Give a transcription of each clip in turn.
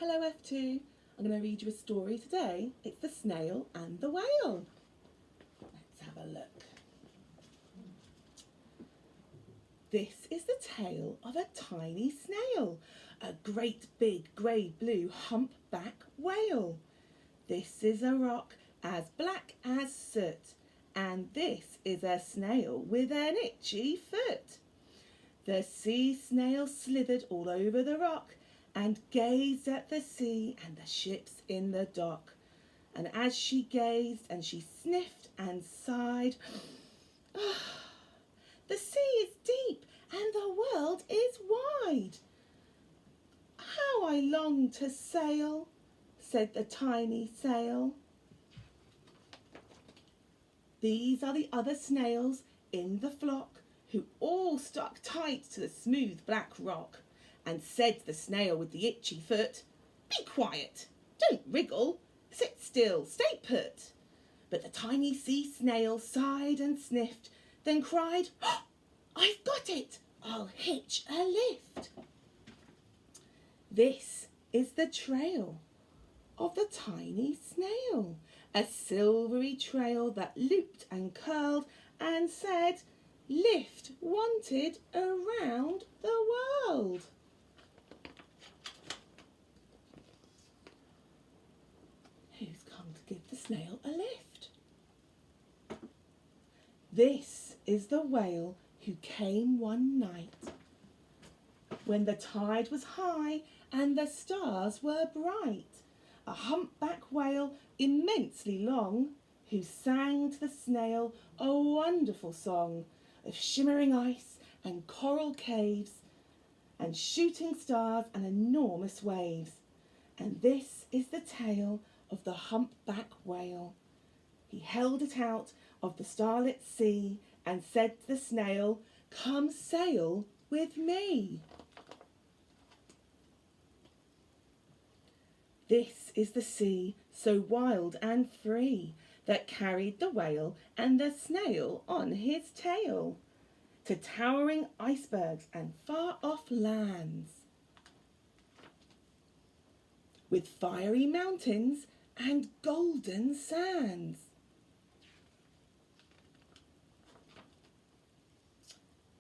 Hello F2, I'm going to read you a story today. It's The Snail and the Whale. Let's have a look. This is the tale of a tiny snail, a great big grey-blue humpback whale. This is a rock as black as soot, and this is a snail with an itchy foot. The sea snail slithered all over the rock and gazed at the sea and the ships in the dock. And as she gazed and she sniffed and sighed, the sea is deep and the world is wide. How I long to sail, said the tiny sail. These are the other snails in the flock, who all stuck tight to the smooth black rock. And said the snail with the itchy foot, "Be quiet, don't wriggle, sit still, stay put." But the tiny sea snail sighed and sniffed, then cried, "Oh, I've got it, I'll hitch a lift." This is the trail of the tiny snail, a silvery trail that looped and curled and said, "Lift wanted around the world." Who's come to give the snail a lift? This is the whale who came one night when the tide was high and the stars were bright. A humpback whale immensely long, who sang to the snail a wonderful song of shimmering ice and coral caves and shooting stars and enormous waves. And this is the tale of the humpback whale. He held it out of the starlit sea and said to the snail, "Come sail with me." This is the sea, so wild and free, that carried the whale and the snail on his tail to towering icebergs and far-off lands, with fiery mountains and golden sands.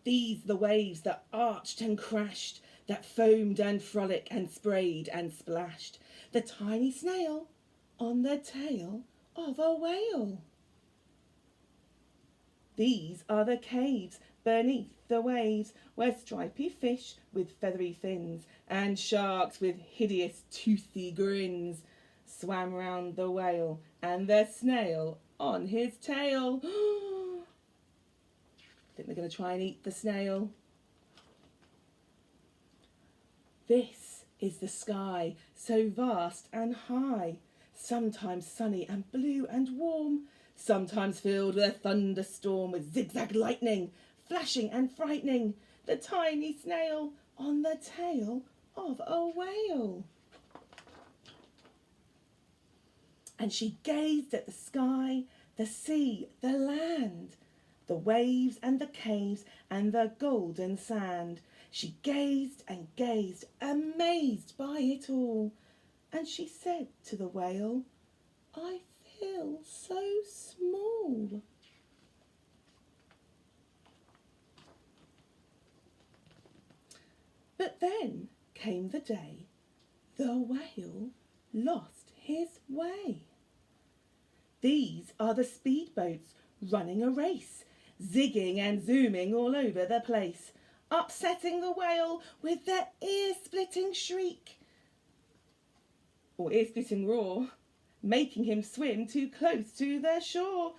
These the waves that arched and crashed, that foamed and frolicked and sprayed and splashed the tiny snail on the tail of a whale. These are the caves beneath the waves, where stripy fish with feathery fins and sharks with hideous toothy grins swam round the whale and the snail on his tail. Think they're going to try and eat the snail? This is the sky, so vast and high, sometimes sunny and blue and warm, sometimes filled with a thunderstorm with zigzag lightning, flashing and frightening the tiny snail on the tail of a whale. And she gazed at the sky, the sea, the land, the waves and the caves and the golden sand. She gazed and gazed, amazed by it all. And she said to the whale, "I feel so small." But then came the day the whale lost his way. These are the speedboats running a race, zigging and zooming all over the place, upsetting the whale with their ear-splitting shriek, or ear-splitting roar, making him swim too close to the shore.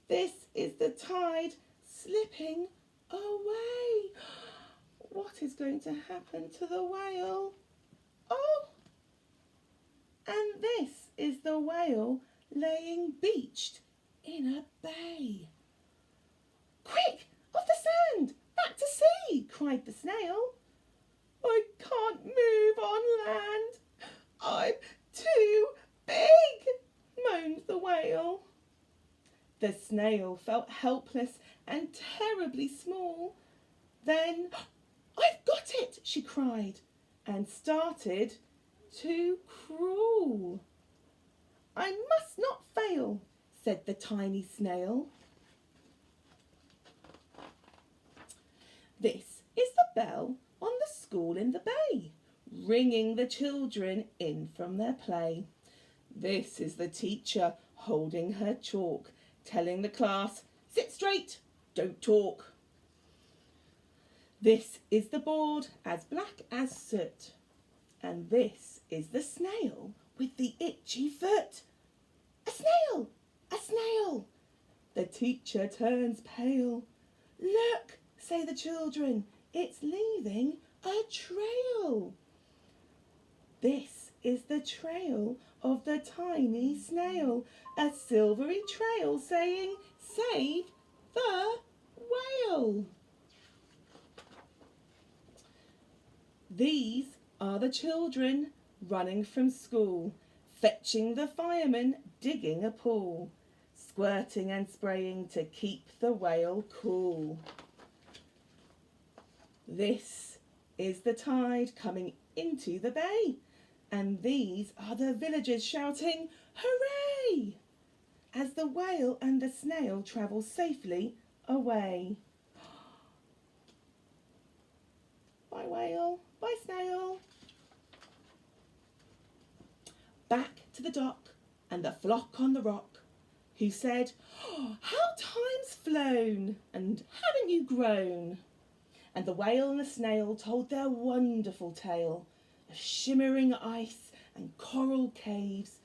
This is the tide slipping away. What is going to happen to the whale? Oh! And this is the whale laying beached in a bay. "Quick, off the sand, back to sea," cried the snail. "I can't move on land, I'm too big," moaned the whale. The snail felt helpless and terribly small. Then, "I've got it," she cried, and started too cruel. I must not fail, said the tiny snail. This is the bell on the school in the bay, ringing the children in from their play. This is the teacher holding her chalk, telling the class, sit straight, don't talk. This is the board as black as soot, and this is the snail with the itchy foot. A snail! A snail! The teacher turns pale. Look, say the children, it's leaving a trail. This is the trail of the tiny snail, a silvery trail saying, save the whale. These are the children running from school, fetching the fireman digging a pool, squirting and spraying to keep the whale cool. This is the tide coming into the bay, and these are the villagers shouting, hooray! As the whale and the snail travel safely away. Bye whale, bye snail. Back to the dock and the flock on the rock, who said, oh, how time's flown, and haven't you grown? And the whale and the snail told their wonderful tale of shimmering ice and coral caves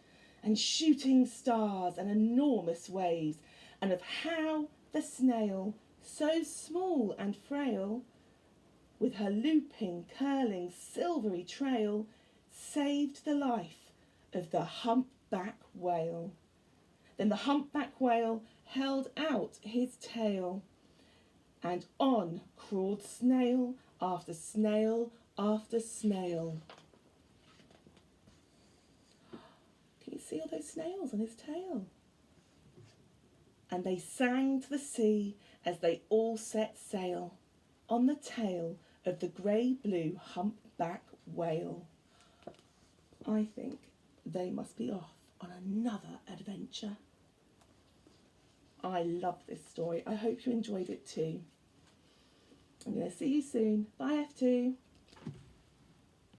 and shooting stars and enormous waves, and of how the snail, so small and frail, with her looping, curling, silvery trail, saved the life of the humpback whale. Then the humpback whale held out his tail, and on crawled snail after snail after snail. Can you see all those snails on his tail? And they sang to the sea as they all set sail on the tail of the grey-blue humpback whale. I think they must be off on another adventure. I love this story. I hope you enjoyed it too. I'm going to see you soon. Bye, F2.